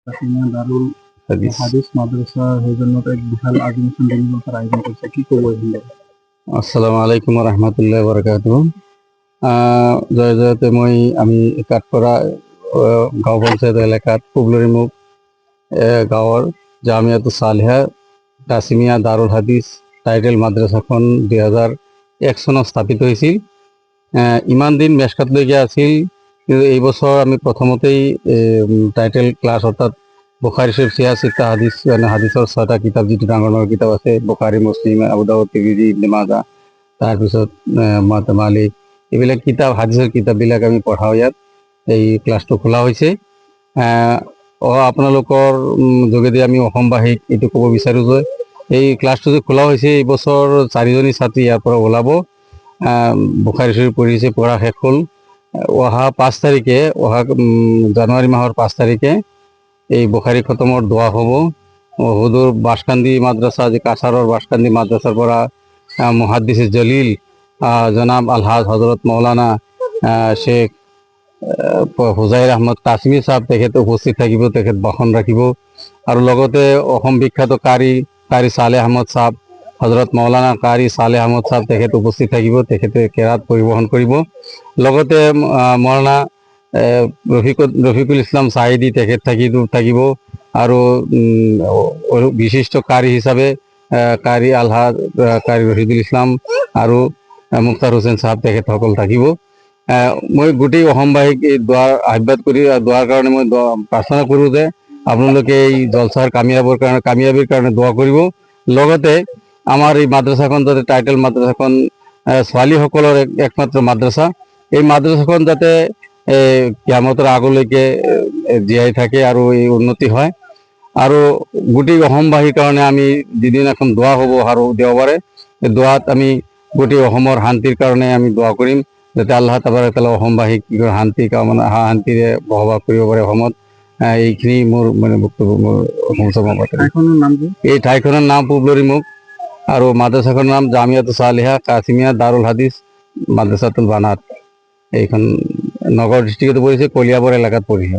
কাসিমিয়া দারুল হাদিস। হাদিস মাদ্রাসা জন্য এক বিশাল আয়োজন তার আয়োজন করছে, কি করবো এই বিষয়ে? আসসালামু আলাইকুম রহমতুল্লাহ বরকাতুহ। জয় জয়তে মই আমি কাঠপৰা গাঁও পঞ্চায়ত এলেকাত পুবলৰিমুখ গাঁৱৰ জামিয়াতুছ সালেহা কাছিমিয়া দাৰুল হাদিছ টাইটেল মাদ্ৰাছাখন 2001 চনত স্থাপিত হৈছিল। ইমান দিন মেছকাটলৈকে আছিল, কিন্তু এই বছৰ আমি প্ৰথমতেই টাইটেল ক্লাছ অৰ্থাৎ বুখাৰী শৰীফ, চিয়া চিত্তা হাদিছ হাদিছৰ 6টা কিতাপ, যিটো ডাঙৰ ডাঙৰ কিতাপ আছে, বুখাৰী, মুছলিম, আবু দাউদ, তিৰমিজি, ইবনে মাজা, তাৰপিছত মুৱাত্তা মালিক, এইবিলাক কিতাপ হাদিছৰ কিতাপবিলাক আমি পঢ়াওঁ। ইয়াত এই ক্লাছটো খোলা হৈছে। আপোনালোকৰ যোগেদি আমি অসমবাসীক এইটো ক'ব বিচাৰোঁ যে এই ক্লাছটো যে খোলা হৈছে, এই বছৰ 4জনী ছাত্ৰী ইয়াৰ পৰা ওলাব। বুখাৰী শৰীফ পঢ়িছে, পঢ়া শেষ হ'ল। অহা 5 তাৰিখে, অহা জানুৱাৰী মাহৰ 5 তাৰিখে এই বুখাৰী খতমৰ দোৱা হ'ব। হুদুৰ বাসকান্দি মাদ্ৰাছা, যে কাছাৰৰ বাসকান্দি মাদ্ৰাছাৰ পৰা মুহাদ্দিছ জলিল জনাব আলহাজ হজৰত মৌলানা শেখ হুজাইৰ আহমদ কাশ্মীৰ সাহেব তেখেত উপস্থিত থাকিব, তেখেত ভাষণ ৰাখিব। আৰু লগতে অসম বিখ্যাত কাৰী সালেহ আহমদ সাহেব, হজৰত মৌলানা কাৰী সালেহ আহমদ সাহেব তেখেত উপস্থিত থাকিব, তেখেতে কেৰাত পৰিৱেশন কৰিব। লগতে মৌলানা ৰফিকুল ইছলাম চাহিদি তেখেত থাকিব। আৰু বিশিষ্ট কাৰী হিচাপে কাৰী আলহাজ কাৰী ৰফিকুল ইছলাম আৰু মুখতাৰ হুছেইন সাহেব তেখেতসকল থাকিব। মই গোটেই অসমবাসীক এই দোৱাৰ আহ্বান কৰি দোৱাৰ কাৰণে মই প্ৰাৰ্থনা কৰোঁ যে আপোনালোকে এই জলসাৰ কামিয়াবিৰ কাৰণে দোৱা কৰিব। লগতে আমাৰ এই মাদ্ৰাছাখন যাতে টাইটেল মাদ্ৰাছাখন ছোৱালীসকলৰ একমাত্ৰ মাদ্ৰাছা, এই মাদ্ৰাছাখন যাতে কিয়ামতৰ আগলৈকে জীয়াই থাকে আৰু এই উন্নতি হয়। আৰু গোটেই অসমবাসীৰ কাৰণে আমি যিদিন এখন দোৱা হ'ব আৰু দেওবাৰে, এই দোৱাত আমি গোটেই অসমৰ শান্তিৰ কাৰণে আমি দোৱা কৰিম, যাতে আল্লাহ তাবাৰক তাআলা অসমবাসীক শান্তিৰে বসবাস কৰিব পাৰে অসমত। এইখিনি মোৰ বক্তব্য, এই ঠাইখনৰ নাম পুবলৰিমুখ আৰু মাদ্ৰাছাখনৰ নাম জামিয়াতুছ সালেহা কাছিমিয়া দাৰুল হাদিছ মাদ্ৰাছাতুল বানাত। এইখন নগৰ ডিষ্ট্ৰিক্টত পৰিছে, কলিয়াবৰ এলেকাত পৰিছে।